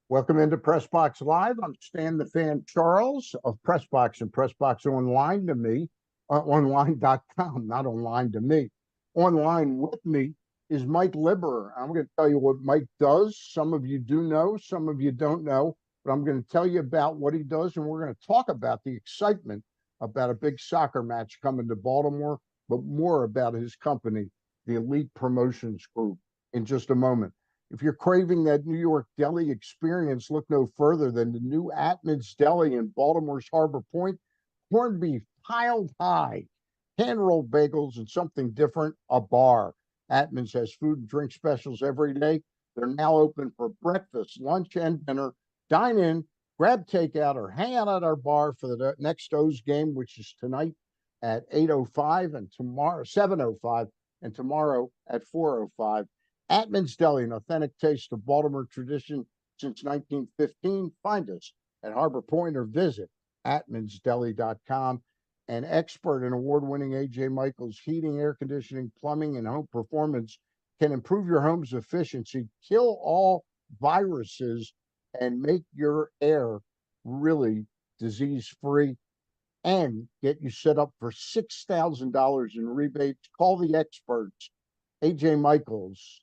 Welcome into Pressbox Live. I'm Stan the Fan Charles of Pressbox and Pressbox Online to me, online.com, not online to me. Online with me is Mike Libber. I'm going to tell you what Mike does. Some of you do know, some of you don't know, but I'm going to tell you about what he does, and we're going to talk about the excitement about a big soccer match coming to Baltimore, but more about his company, the Elite Promotions Group, in just a moment. If you're craving that New York deli experience, look no further than the new Atman's Deli in Baltimore's Harbor Point. Corned beef piled high, hand-rolled bagels, and something different, a bar. Atman's has food and drink specials every day. They're now open for breakfast, lunch, and dinner. Dine in, grab takeout, or hang out at our bar for the next O's game, which is tonight at 8:05 and tomorrow 7:05 and tomorrow at 4:05. Atman's Deli, an authentic taste of Baltimore tradition since 1915. Find us at Harbor Point or visit atmansdeli.com. An expert and award-winning A.J. Michaels heating, air conditioning, plumbing, and home performance can improve your home's efficiency, kill all viruses, and make your air really disease-free, and get you set up for $6,000 in rebates. Call the experts, A.J. Michaels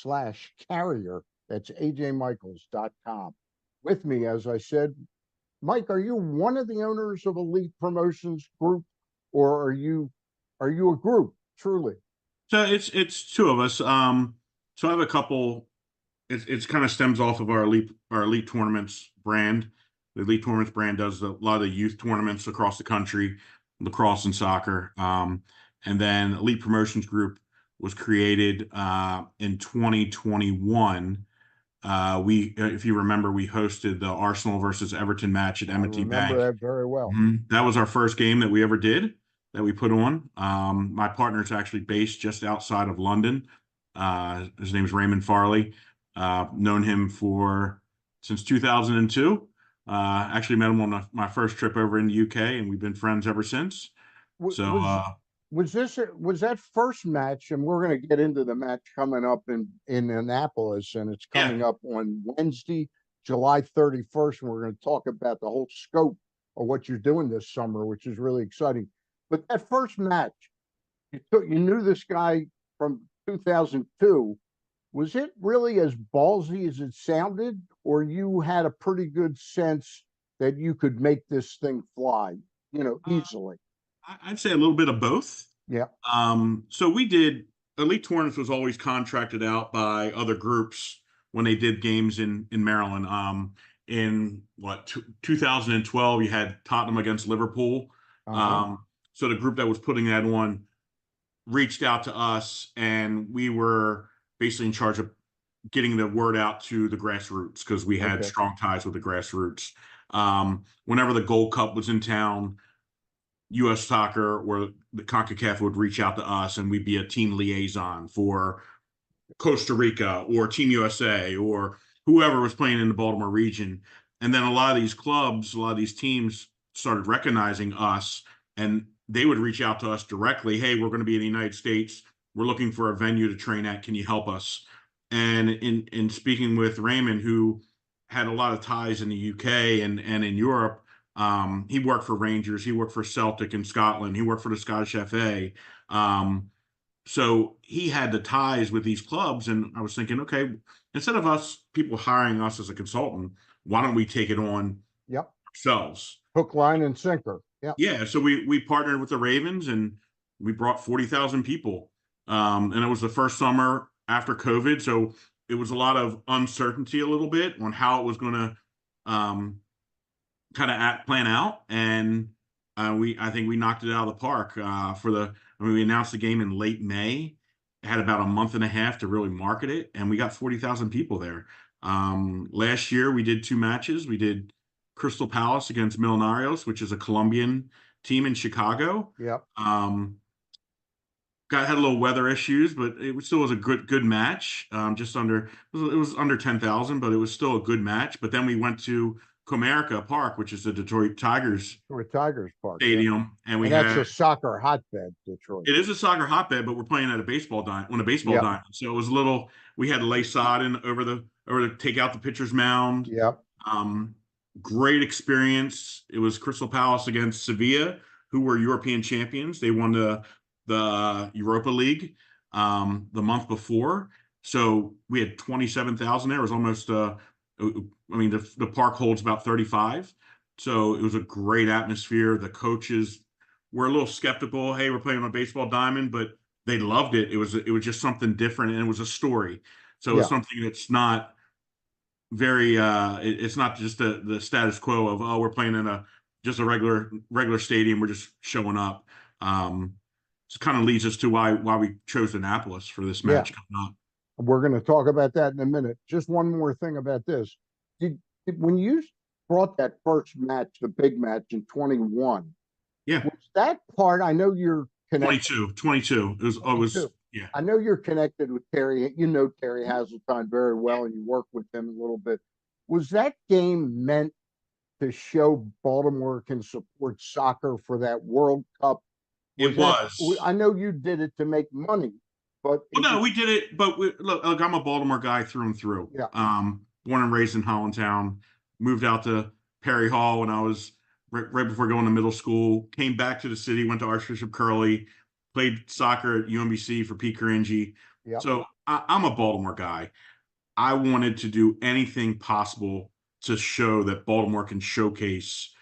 /carrier. That's ajmichaels.com. With me, as I said, Mike, are you one of the owners of Elite Promotions Group, or are you a group truly? So it's two of us. So I have a couple. It's kind of stems off of our elite tournaments brand. The Elite Tournaments brand does a lot of the youth tournaments across the country, lacrosse and soccer. And then Elite Promotions Group was created in 2021. If you remember, we hosted the Arsenal versus Everton match at M&T Bank. I remember that very well. That was our first game that we ever did, that we put on. My partner's actually based just outside of London. His name's Raymond Farley. Known him since 2002. Actually met him on my first trip over in the UK, and we've been friends ever since. Was that first match, and we're going to get into the match coming up in Annapolis, and it's coming up on Wednesday, July 31st, and we're going to talk about the whole scope of what you're doing this summer, which is really exciting. But that first match, you knew this guy from 2002. Was it really as ballsy as it sounded, or you had a pretty good sense that you could make this thing fly, easily? I'd say a little bit of both. Yeah. So Elite Tournaments was always contracted out by other groups when they did games in Maryland. In 2012, you had Tottenham against Liverpool. So the group that was putting that on reached out to us, and we were basically in charge of getting the word out to the grassroots, because we had strong ties with the grassroots. Whenever the Gold Cup was in town, U.S. Soccer or the CONCACAF would reach out to us, and we'd be a team liaison for Costa Rica or Team USA or whoever was playing in the Baltimore region. And then a lot of these clubs, a lot of these teams started recognizing us, and they would reach out to us directly. Hey, we're going to be in the United States. We're looking for a venue to train at. Can you help us? And in speaking with Raymond, who had a lot of ties in the UK and in Europe, he worked for Rangers, he worked for Celtic in Scotland, he worked for the Scottish FA. So he had the ties with these clubs, and I was thinking, okay, instead of people hiring us as a consultant, why don't we take it on ourselves? Hook, line, and sinker. Yeah. So we partnered with the Ravens, and we brought 40,000 people. And it was the first summer after COVID, so it was a lot of uncertainty a little bit on how it was going to kind of plan out, and I think we knocked it out of the park. We announced the game in late May. It had about a month and a half to really market it, and we got 40,000 people there. Last year we did two matches. We did Crystal Palace against Millonarios, which is a Colombian team in Chicago. Had a little weather issues, but it still was a good match. It was under 10,000, but it was still a good match. But then we went to Comerica Park, which is the Detroit Tigers Park stadium, and that's a soccer hotbed. Detroit. It is a soccer hotbed, but we're playing at a baseball diamond. So it was a little. We had lay sod over the or to take out the pitcher's mound. Yep. Um, Great experience. It was Crystal Palace against Sevilla, who were European champions. They won the Europa League the month before. So we had 27,000 there. It was almost I mean the park holds about 35. So it was a great atmosphere. The coaches were a little skeptical. Hey, we're playing on a baseball diamond, but they loved it. It was just something different, and it was a story. So it's Yeah. something that's not very it's not just the status quo of, oh, we're playing in a just a regular stadium, we're just showing up. This kind of leads us to why we chose Annapolis for this Yeah. match coming up. We're going to talk about that in a minute. Just one more thing about this. When you brought that first match, the big match in 21, Yeah, was that part? I know you're connected. 22 it was yeah. I know you're connected with Terry. You know Terry Hazeltine very well, and you work with him a little bit. Was that game meant to show Baltimore can support soccer for that World Cup? It was. I know you did it to make money, but Well, no, we did it, but look, I'm a Baltimore guy through and through. Yeah. Born and raised in Hollandtown, moved out to Perry Hall when I was right before going to middle school, came back to the city, went to Archbishop Curley, played soccer at UMBC for Pete Caringi. Yeah. So I'm a Baltimore guy. I wanted to do anything possible to show that Baltimore can showcase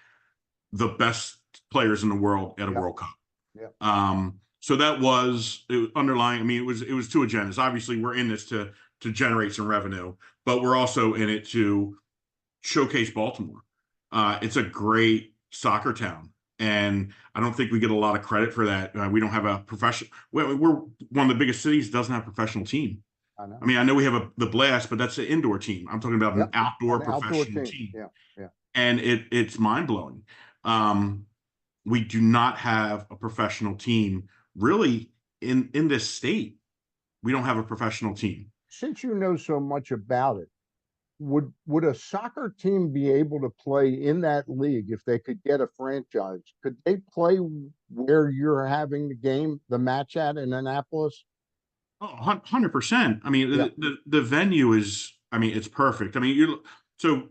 the best players in the world at a World Cup. Yeah. So that was underlying. I mean, it was two agendas. Obviously, we're in this to generate some revenue, but we're also in it to showcase Baltimore. It's a great soccer town, and I don't think we get a lot of credit for that. We don't have a professional. We're one of the biggest cities that doesn't have a professional team. I mean, I know we have the Blast, but that's an indoor team. I'm talking about an outdoor professional team. Yeah, yeah. And it's mind blowing. We do not have a professional team really in this state. We don't have a professional team. Since you know so much about it, would a soccer team be able to play in that league if they could get a franchise? Could they play where you're having the match at in Annapolis? Oh, 100%. I mean, Yeah. the venue is, I mean, it's perfect. I mean, so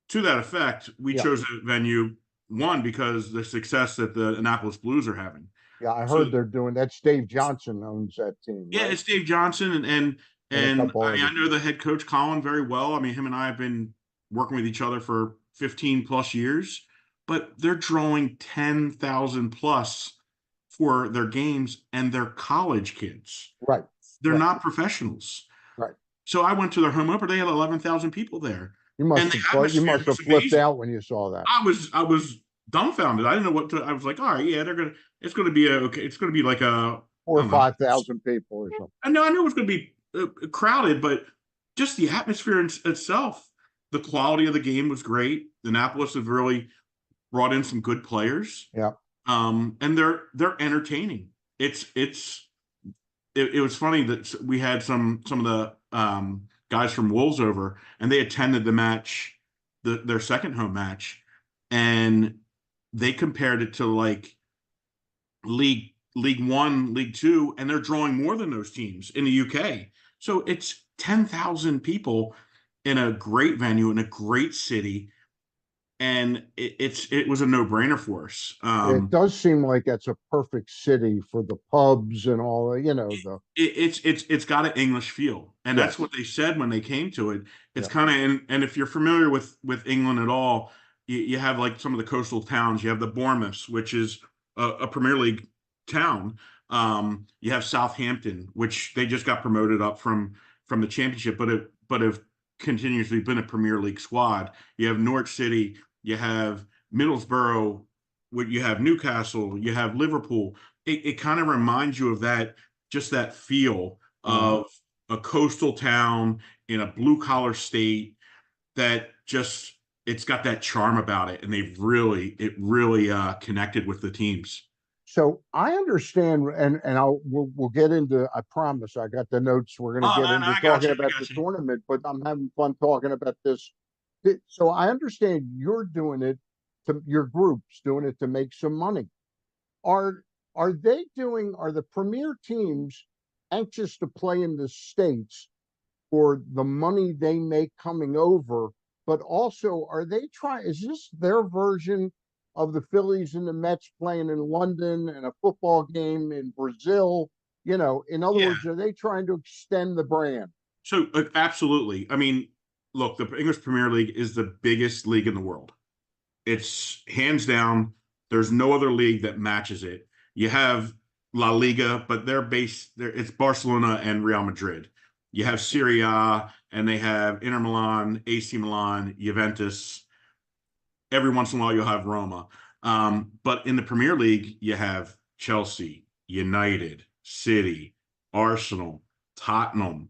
to that effect, we Yeah. chose a venue, one, because the success that the Annapolis Blues are having. Yeah, I So- heard they're doing that. Dave Johnson owns that team. Yeah, right? it's Dave Johnson and And a couple I mean, I others. know the head coach Colin very well. I mean, him and I have been working with each other for 15 plus years, but they're drawing 10,000 plus for their games, and they're college kids. Right. They're Right. not professionals. Right. So I went to their home opener. They had 11,000 people there. You must And the have atmosphere was flipped amazing. out when you saw that. I was dumbfounded. I didn't know what to. I was like, all right, yeah, it's gonna be okay. It's gonna be like a 4 or 5,000 people or something. I knew it was going to be crowded, but just the atmosphere itself, the quality of the game was great. Annapolis have really brought in some good players. Yeah. And they're entertaining. It was funny that we had some of the guys from Wolves over, and they attended the match, their second home match, and they compared it to like League One, League Two, and they're drawing more than those teams in the UK. So it's 10,000 people in a great venue in a great city, and it was a no-brainer for us. It does seem like that's a perfect city for the pubs and all. It's got an English feel, and that's what they said when they came to it. It's kind of and if you're familiar with England at all, you have like some of the coastal towns. You have the Bournemouths, which is a Premier League town. You have Southampton, which they just got promoted up from the championship, but have continuously been a Premier League squad. You have Norwich City, you have Middlesbrough, you have Newcastle, you have Liverpool. It kind of reminds you of that, just that feel of a coastal town in a blue collar state that just it's got that charm about it, and it really connected with the teams. So I understand, and we'll get into. I promise, I got the notes. We're going to get into talking about the tournament, but I'm having fun talking about this. So I understand you're doing it your group's doing it to make some money. Are the premier teams anxious to play in the States for the money they make coming over, but also are they trying, is this their version of the Phillies and the Mets playing in London and a football game in Brazil? You know, in other Yeah. words, are they trying to extend the brand? So absolutely. I mean, look, the English Premier League is the biggest league in the world. It's hands down. There's no other league that matches it. You have La Liga, but they're based there. It's Barcelona and Real Madrid. You have Serie A, and they have Inter Milan, AC Milan, Juventus. Every once in a while, you'll have Roma. But in the Premier League, you have Chelsea, United, City, Arsenal, Tottenham,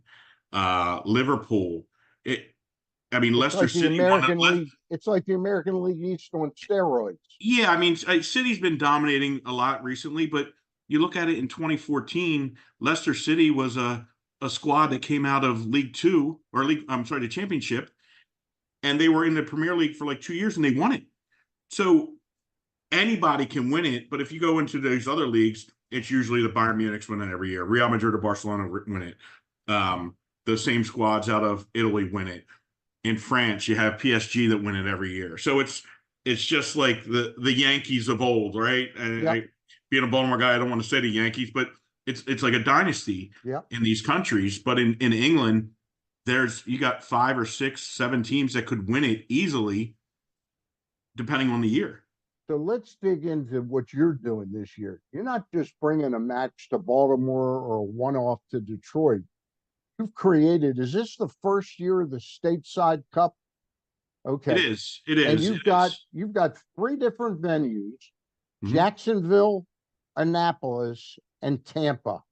Liverpool. I mean, It's Leicester like the City won. American League. It's like the American League East on steroids. Yeah, I mean, City's been dominating a lot recently, but you look at it in 2014, Leicester City was a squad that came out of League Two or League, I'm sorry, the Championship, and they were in the Premier League for like 2 years and they won it. So anybody can win it, but if you go into those other leagues, it's usually the Bayern Munich's win it every year. Real Madrid or Barcelona win it. The same squads out of Italy win it. In France, you have PSG that win it every year. So it's just like the Yankees of old, right? And Yep. Being a Baltimore guy, I don't want to say the Yankees, but it's like a dynasty Yep. in these countries. But in England, you got 5 or 6, 7 teams that could win it easily, depending on the year. So let's dig into what you're doing this year. You're not just bringing a match to Baltimore or a one-off to Detroit. You've created, is this the first year of the Stateside Cup? Okay. It is. It is. And you've got 3 different venues, Mhm. Jacksonville, Annapolis, and Tampa.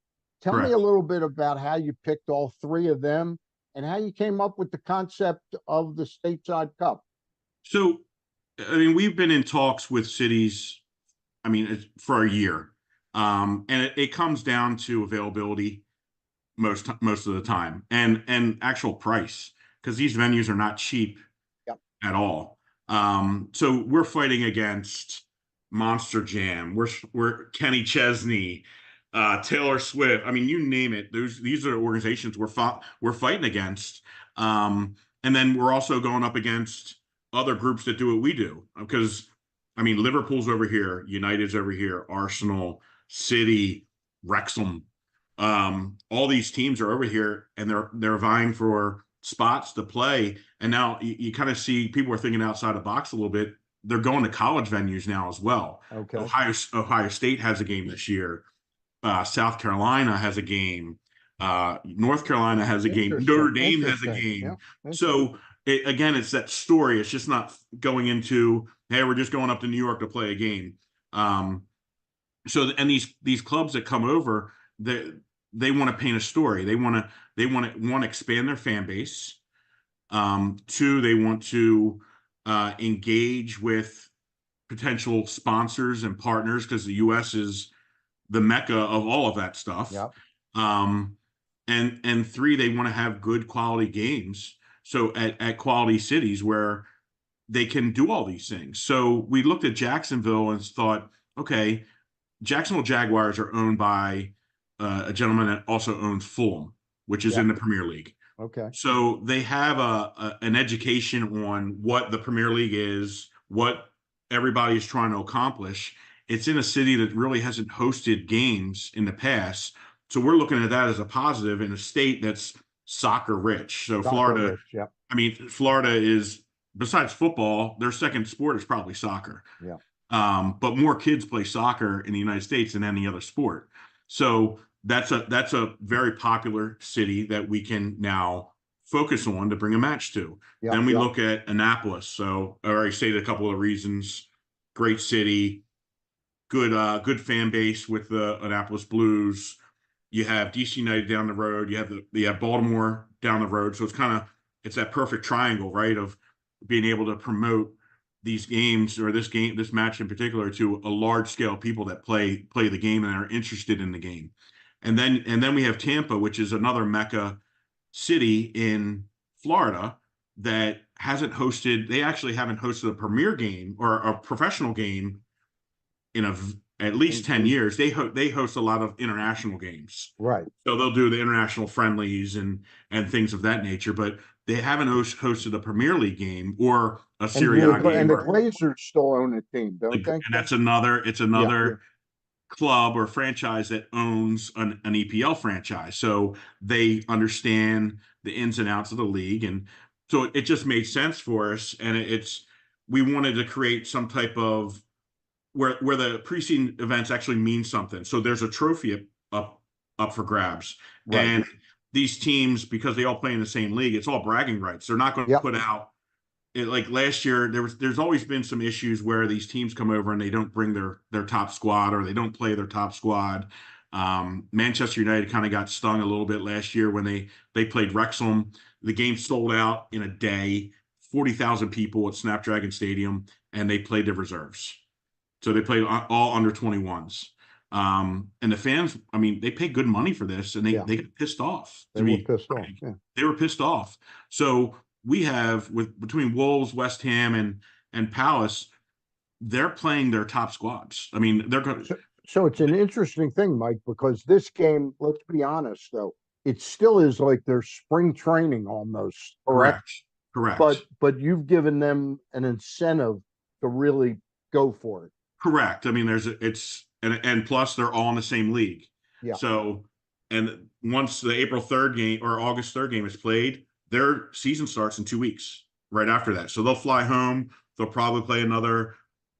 Tell me Correct. a little bit about how you picked all 3 of them and how you came up with the concept of the Stateside Cup. So, I mean, we've been in talks with cities, I mean, for a year. And it comes down to availability most of the time and actual price, because these venues are not cheap Yep. at all. So we're fighting against Monster Jam. We're Kenny Chesney, Taylor Swift. I mean, you name it. These are organizations we're fighting against. And then we're also going up against other groups that do what we do. Because I mean, Liverpool's over here, United's over here, Arsenal, City, Wrexham. All these teams are over here and they're vying for spots to play. And now you kind of see people are thinking outside the box a little bit. They're going to college venues now as well. Okay. Ohio State has a game this year. South Carolina has a game. North Carolina has a game. Notre Dame has a game. Yeah. So again, it's that story. It's just not going into, hey, we're just going up to New York to play a game. And these clubs that come over, they want to paint a story. They want to expand their fan base. 2, they want to engage with potential sponsors and partners, because the U.S. is the mecca of all of that stuff. Yep. And 3, they want to have good quality games. So at quality cities where they can do all these things. So we looked at Jacksonville and thought, okay, Jacksonville Jaguars are owned by a gentleman that also owns Fulham, which is in the Premier League. Okay. So they have an education on what the Premier League is, what everybody is trying to accomplish. It's in a city that really hasn't hosted games in the past. So we're looking at that as a positive in a state that's soccer rich. So Florida, Yep. I mean, Florida is, besides football, their second sport is probably soccer. Yeah. But more kids play soccer in the United States than any other sport. So that's a very popular city that we can now focus on to bring a match to. Yep. Then we look at Annapolis. So I already stated a couple of reasons. Great city, good fan base with the Annapolis Blues. You have DC United down the road. You have Baltimore down the road. So it's that perfect triangle, right, of being able to promote these games, or this match in particular, to a large scale people that play the game and are interested in the game. And then we have Tampa, which is another mecca city in Florida that they actually haven't hosted a premier game or a professional game in at least 10 Indeed. years, they host a lot of international games. Right. So they'll do the international friendlies and things of that nature, but they haven't hosted a Premier League game or a Serie A And game, the or Glazers still own a team, don't and they? that's another Yeah. club or franchise that owns an EPL franchise. So they understand the ins and outs of the league. And so it just made sense for us. And we wanted to create some type of where the preseason events actually mean something. So there's a trophy up for grabs. Right. And these teams, because they all play in the same league, it's all bragging rights. They're not going to Yep. put out like last year. There's always been some issues where these teams come over and they don't bring their top squad, or they don't play their top squad. Manchester United kind of got stung a little bit last year when they played Wrexham. The game sold out in a day, 40,000 people at Snapdragon Stadium, and they played their reserves. So they played all under 21s. And the fans, I mean, they pay good money for this, and they got pissed off. They were pissed off. Yeah. They were pissed off. So we have between Wolves, West Ham, and Palace, they're playing their top squads. I mean, they're going. So it's an interesting thing, Mike, because this game, let's be honest, though, it still is like their spring training almost. Correct. But you've given them an incentive to really go for it. Correct. I mean, and plus they're all in the same league. Yeah. So, and once the April 3rd game or August 3rd game is played, their season starts in 2 weeks right after that. So they'll fly home. They'll probably play another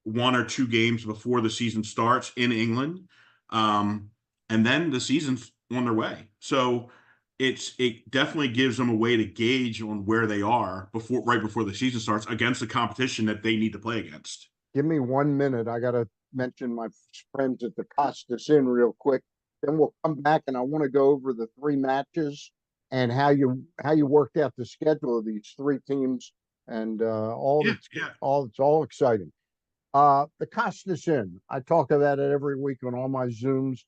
1 or 2 games before the season starts in England. And then the season's on their way. So it definitely gives them a way to gauge on where they are right before the season starts against the competition that they need to play against. Give me 1 minute. I got to mention my friends at the Costas Inn real quick. Then we'll come back and I want to go over the 3 matches and how you worked out the schedule of these 3 teams and it's all exciting. The Costas Inn, I talk about it every week on all my Zooms.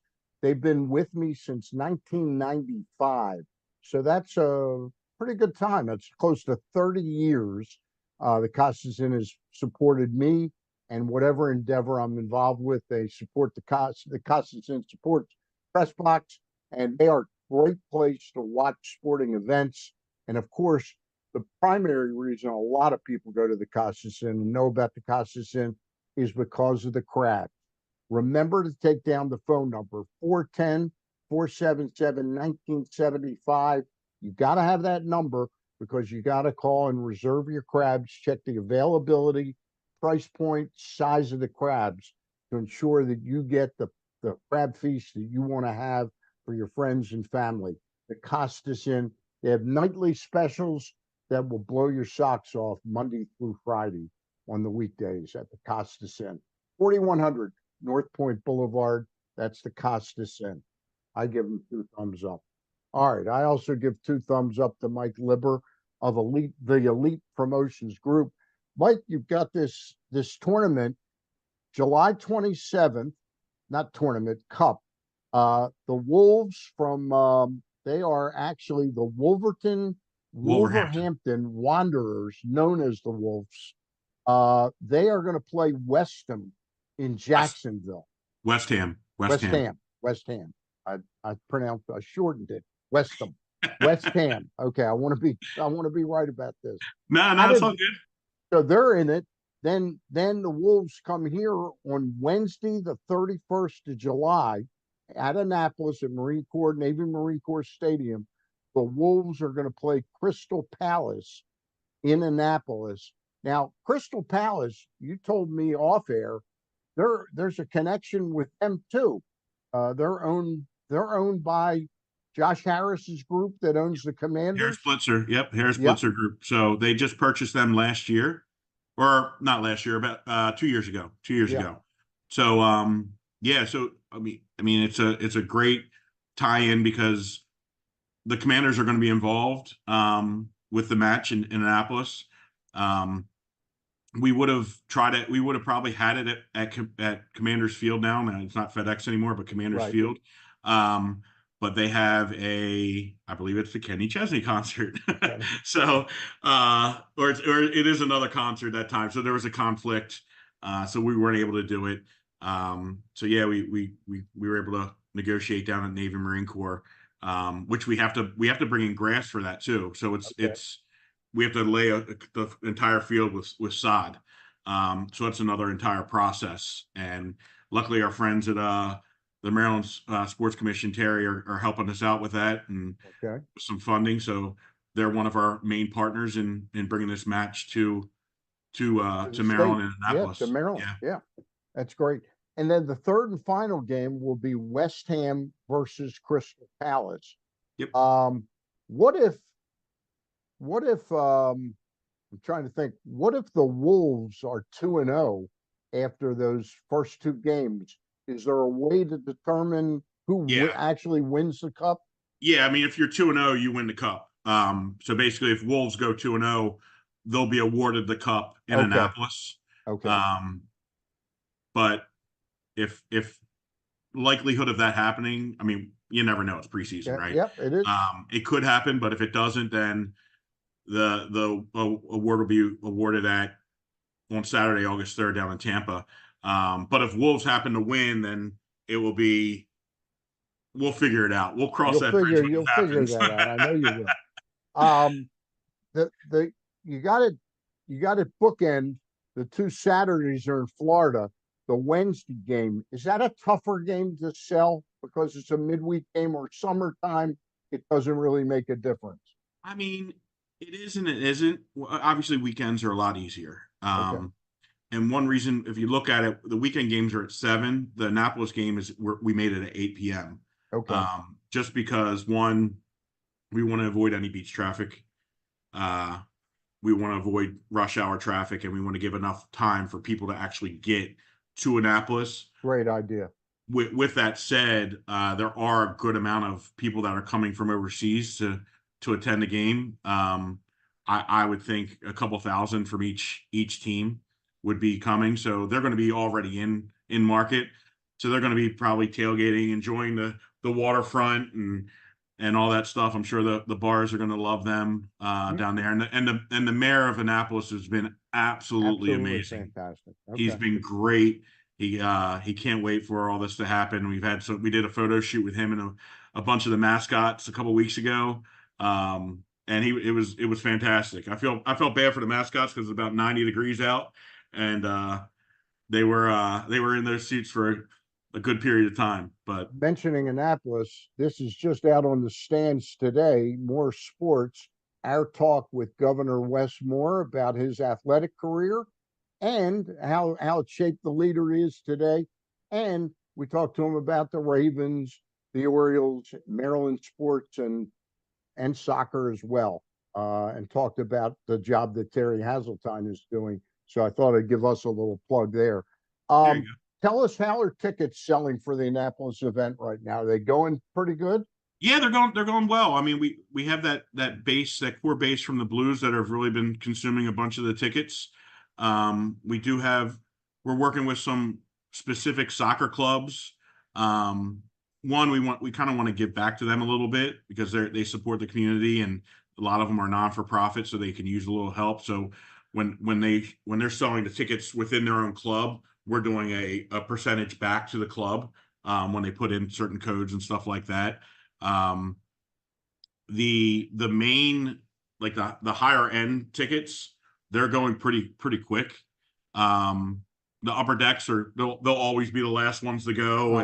They've been with me since 1995. So that's a pretty good time. That's close to 30 years. The Costas Inn has supported me and whatever endeavor I'm involved with. They support the Costas Inn supports Pressbox, and they are a great place to watch sporting events. And of course, the primary reason a lot of people go to the Costas Inn and know about the Costas Inn is because of the crab. Remember to take down the phone number 410-477-1975. You got to have that number because you got to call and reserve your crabs, check the availability, price point, size of the crabs to ensure that you get the crab feast that you want to have for your friends and family. The Costas Inn, they have nightly specials that will blow your socks off Monday through Friday on the weekdays at the Costas Inn. 4100 North Point Boulevard. That's the Costas Inn. I give them 2 thumbs up. All right. I also give 2 thumbs up to Mike Libber of the Elite Promotions Group. Mike, you've got this tournament, July 27th, not tournament, cup. The Wolves from they are actually the Wolverhampton Wanderers, known as the Wolves. They are going to play West Ham in Jacksonville. West Ham. I shortened it. West Ham. West Ham. Okay, I want to be right about this. No, it's all good. So they're in it. Then the Wolves come here on Wednesday, the 31st of July, at Annapolis at Navy Marine Corps Stadium. The Wolves are going to play Crystal Palace in Annapolis. Now, Crystal Palace, you told me off air, there's a connection with them too. They're owned by Josh Harris's group that owns the Commanders. Harris Blitzer. Yep, Harris Blitzer Group. So they just purchased them last year, or not last year, about 2 years ago. 2 years ago. So so I mean it's a great tie-in because the Commanders are going to be involved with the match in Annapolis. We would have probably had it at Commanders Field now. Now it's not FedEx anymore, but Commanders Field. But they have I believe it's the Kenny Chesney concert. So, or it is another concert that time. So there was a conflict. So we weren't able to do it. So yeah, we were able to negotiate down at Navy Marine Corps, which we have to bring in grass for that too. So Okay. we have to lay the entire field with sod. So it's another entire process. And luckily, our friends at the Maryland Sports Commission, Terry, are helping us out with that and Okay. some funding. So they're one of our main partners in bringing this match To the to state. Maryland and Yeah, to Annapolis. Maryland. Yeah. Yeah, that's great. And then the third and final game will be West Ham versus Crystal Palace. Yep. Um, what if, I'm trying to think, what if the Wolves are 2-0 after those first two games? Is there a way to determine who Yeah. actually wins the cup? Yeah, I mean, if you're 2-0, you win the cup. So basically, if Wolves go 2-0, they'll be awarded the cup in Okay. Annapolis. Okay. But if likelihood of that happening, I mean, you never know. It's preseason, Yeah. right? Yep. It is. It could happen, but if it doesn't, then the award will be awarded on Saturday, August 3rd, down in Tampa. But if Wolves happen to win, then it will be. We'll figure it out. We'll cross that bridge when You'll it figure happens. that out. I know you will. Um, the you got to bookend the two Saturdays are in Florida. The Wednesday game, is that a tougher game to sell because it's a midweek game, or summertime? It doesn't really make a difference. I mean, it is and it isn't. Well, obviously, weekends are a lot easier. Okay. And one reason, if you look at it, the weekend games are at 7. The Annapolis game we made it at 8 p.m. Okay. Just because one, we want to avoid any beach traffic. We want to avoid rush hour traffic, and we want to give enough time for people to actually get to Annapolis. Great idea. With that said, there are a good amount of people that are coming from overseas to attend the game. I would think a couple thousand from each team would be coming, so they're going to be already in market. So they're going to be probably tailgating, enjoying the waterfront and all that stuff. I'm sure the bars are going to love them down there. And the mayor of Annapolis has been absolutely amazing. Fantastic. He's Okay. been great. He can't wait for all this to happen. We did a photo shoot with him and a bunch of the mascots a couple weeks ago. And it was fantastic. I felt bad for the mascots because it's about 90 degrees out, and they were in their seats for a good period of time. But Mentioning Annapolis, this is just out on the stands today. More sports. Our talk with Governor Wes Moore about his athletic career and how it shaped the leader he is today. And we talked to him about the Ravens, the Orioles, Maryland sports, and soccer as well. And talked about the job that Terry Hazeltine is doing. So I thought I'd give us a little plug there. there you go. Tell us, how are tickets selling for the Annapolis event right now? Are they going pretty good? Yeah, they're going well. I mean, we have that core base from the Blues that have really been consuming a bunch of the tickets. We're working with some specific soccer clubs. We kind of want to give back to them a little bit because they support the community, and a lot of them are non-for-profit, so they can use a little help. So when they're selling the tickets within their own club, we're doing a percentage back to the club when they put in certain codes and stuff like that. The main, like the higher end tickets, they're going pretty quick. The upper decks they'll always be the last ones to go,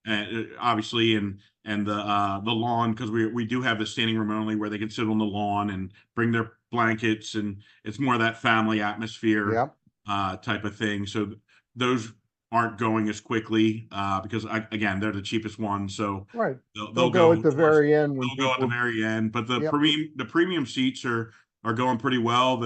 and obviously and the lawn, because we do have the standing room only where they can sit on the lawn and bring their blankets, and it's more of that family atmosphere. Yep. Type of thing. So those aren't going as quickly because again, they're the cheapest ones. So Right. they'll go at the very end when they'll go at the very end. But the Yep. premium seats are going pretty well.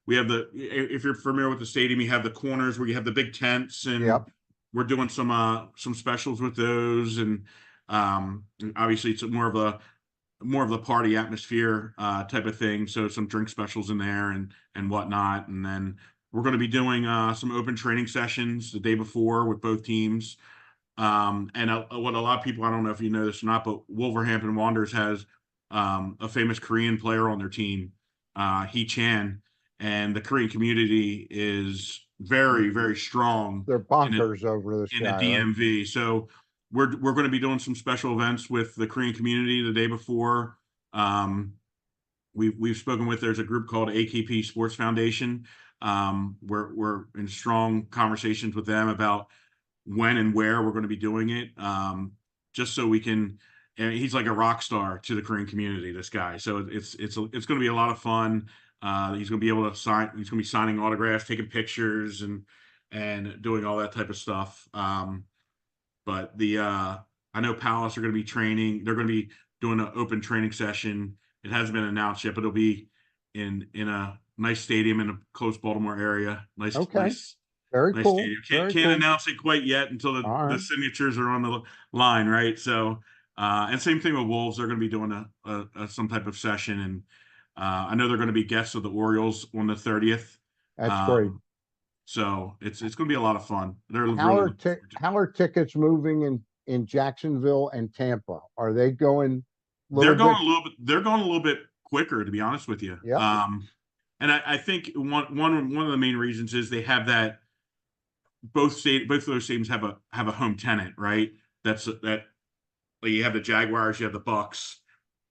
We have if you're familiar with the stadium, you have the corners where you have the big tents, and Yep. we're doing some specials with those, and obviously it's more of the party atmosphere type of thing. So some drink specials in there and whatnot, and then we're going to be doing some open training sessions the day before with both teams. And what a lot of people, I don't know if you know this or not, but Wolverhampton Wanderers has a famous Korean player on their team, Hee Chan, and the Korean community is very, very strong They're bonkers over this in the guy, right? DMV. So we're going to be doing some special events with the Korean community the day before. We've spoken with. There's a group called AKP Sports Foundation. We're in strong conversations with them about when and where we're going to be doing it. Just so we can. And he's like a rock star to the Korean community. This guy. So it's going to be a lot of fun. He's going to be able to sign. He's going to be signing autographs, taking pictures, and doing all that type of stuff. But I know Palace are going to be training. They're going to be doing an open training session. It hasn't been announced yet, but it'll be in a nice stadium in a close Baltimore area. Nice, Okay. nice, Very nice cool. stadium. Very Can't cool. announce it quite yet until the Right. signatures are on the line, right? So, and same thing with Wolves. They're going to be doing some type of session, and I know they're going to be guests of the Orioles on the 30th. That's great. So it's going to be a lot of fun. How are tickets moving in Jacksonville and Tampa? Are they going? They're going a little bit quicker, to be honest with you. Yeah. And I think one of the main reasons is they have that both of those stadiums have a home tenant, right? Like you have the Jaguars, you have the Bucks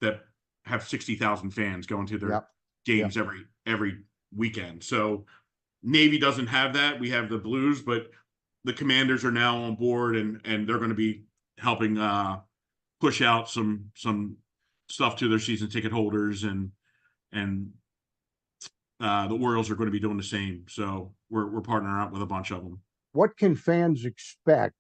that have 60,000 fans going to their games every weekend. So Navy doesn't have that. We have the Blues, but the Commanders are now on board, and they're going to be helping push out some stuff to their season ticket holders, and the Orioles are going to be doing the same. So we're partnering up with a bunch of them. What can fans expect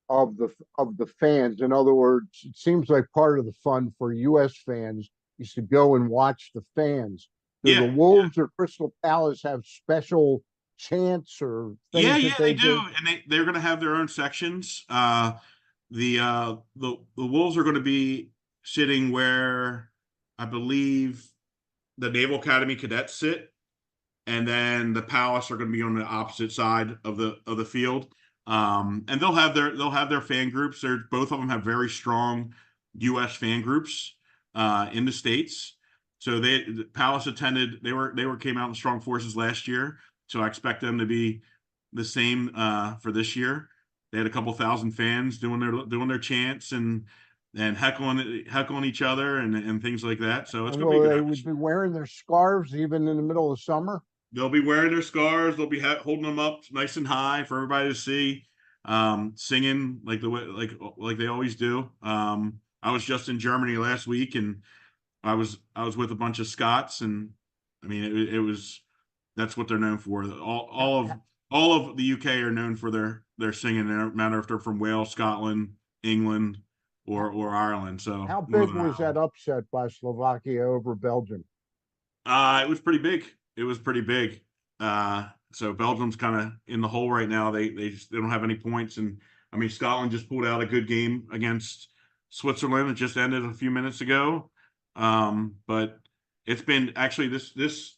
of the fans? In other words, it seems like part of the fun for U.S. fans is to go and watch the fans. Do the Wolves or Crystal Palace have special chants or things that they do? And they're going to have their own sections. The Wolves are going to be sitting where I believe the Naval Academy cadets sit, and then the Palace are going to be on the opposite side of the field. And they'll have their fan groups. Both of them have very strong U.S. fan groups in the States. So the Palace attended. They came out in strong forces last year. So I expect them to be the same for this year. They had a couple thousand fans doing their chants and heckling each other and things like that. So it's going to be good. They would be wearing their scarves even in the middle of summer. They'll be wearing their scarves. They'll be holding them up nice and high for everybody to see, singing like they always do. I was just in Germany last week, and I was with a bunch of Scots, and I mean it was that's what they're known for. All of the UK are known for their singing. No matter if they're from Wales, Scotland, England, or Ireland. So how big was that upset by Slovakia over Belgium? It was pretty big. It was pretty big. So Belgium's kind of in the hole right now. They don't have any points, and I mean Scotland just pulled out a good game against Switzerland. It just ended a few minutes ago. But it's been actually this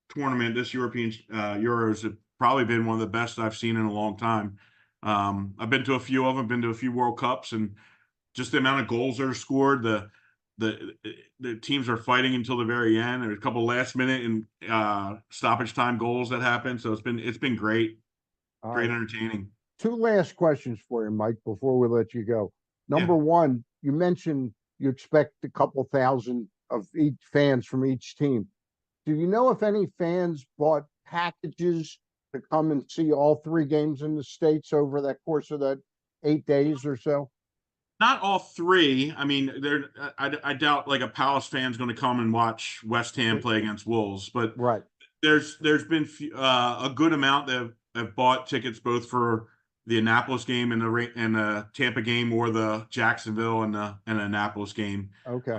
tournament, this European Euros, have probably been one of the best I've seen in a long time. I've been to a few of them, been to a few World Cups, and just the amount of goals that are scored, the teams are fighting until the very end. There's a couple last minute and stoppage time goals that happen. So it's been great, great entertaining. Two last questions for you, Mike, before we let you go. Number one, you mentioned you expect a couple thousand of each fans from each team. Do you know if any fans bought packages to come and see all three games in the States over that course of that 8 days or so? Not all three. I mean, I doubt like a Palace fan's going to come and watch West Ham play against Wolves, but there's been a good amount that have bought tickets both for the Annapolis game and the Tampa game, or the Jacksonville and the Annapolis game. Okay.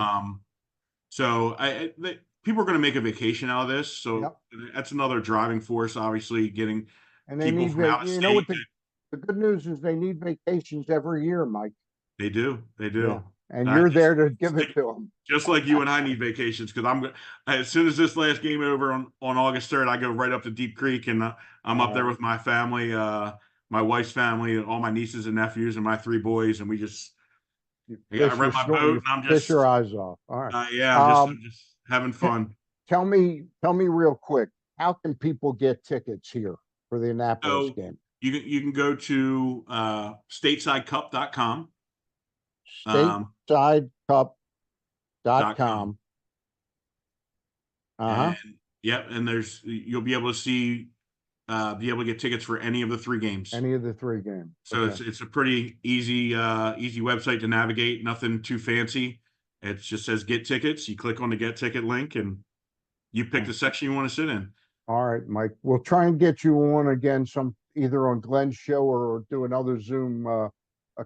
So people are going to make a vacation out of this. So that's another driving force, obviously, getting people from out of state. You know what the good news is, they need vacations every year, Mike. They do. Yeah. And you're there to give it to them. Just like you and I need vacations, because as soon as this last game over on August 3rd, I go right up to Deep Creek, and I'm up there with my family, my wife's family, all my nieces and nephews, and my 3 boys, and we just I rent my boat, and I'm just fish your eyes off. All right. I'm just having fun. Tell me real quick, how can people get tickets here for the Annapolis So game? you can go to statesidecup.com. StatesideCup.com. .com. Uh-huh. And yep, and you'll be able to see be able to get tickets for any of the 3 games. Any of the 3 games. So Okay. it's a pretty easy website to navigate, nothing too fancy. It just says get tickets. You click on the get ticket link and you pick the section you want to sit in. All right, Mike. We'll try and get you on again either on Glenn's show or do another Zoom a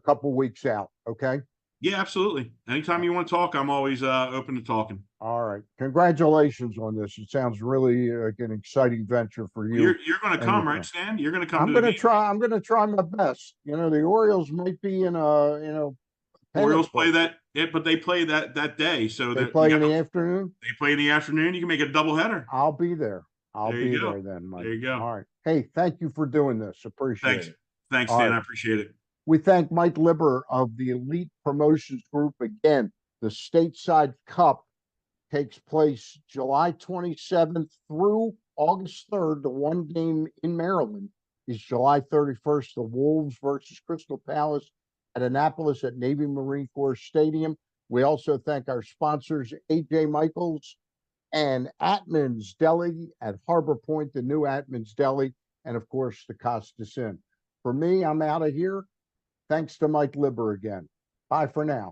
couple weeks out. Okay. Yeah, absolutely. Anytime you want to talk, I'm always open to talking. All right. Congratulations on this. It sounds really like an exciting venture for you. You're going to come, right, Stan? You're going to come. I'm going to try. I'm going to try my best. You know, the Orioles might be in Orioles play but they play that day. So they play in the afternoon. They play in the afternoon. You can make a doubleheader. I'll be there. I'll be there then, Mike. There you go. All right. Hey, thank you for doing this. Appreciate it. Thanks, Stan. I appreciate it. We thank Mike Libber of the Elite Promotions Group. Again, the Stateside Cup takes place July 27th through August 3rd. The one game in Maryland is July 31st, the Wolves versus Crystal Palace at Annapolis at Navy Marine Corps Stadium. We also thank our sponsors, AJ Michaels and Atman's Deli at Harbor Point, the new Atman's Deli, and of course, the Costas Inn. For me, I'm out of here. Thanks to Mike Libber again. Bye for now.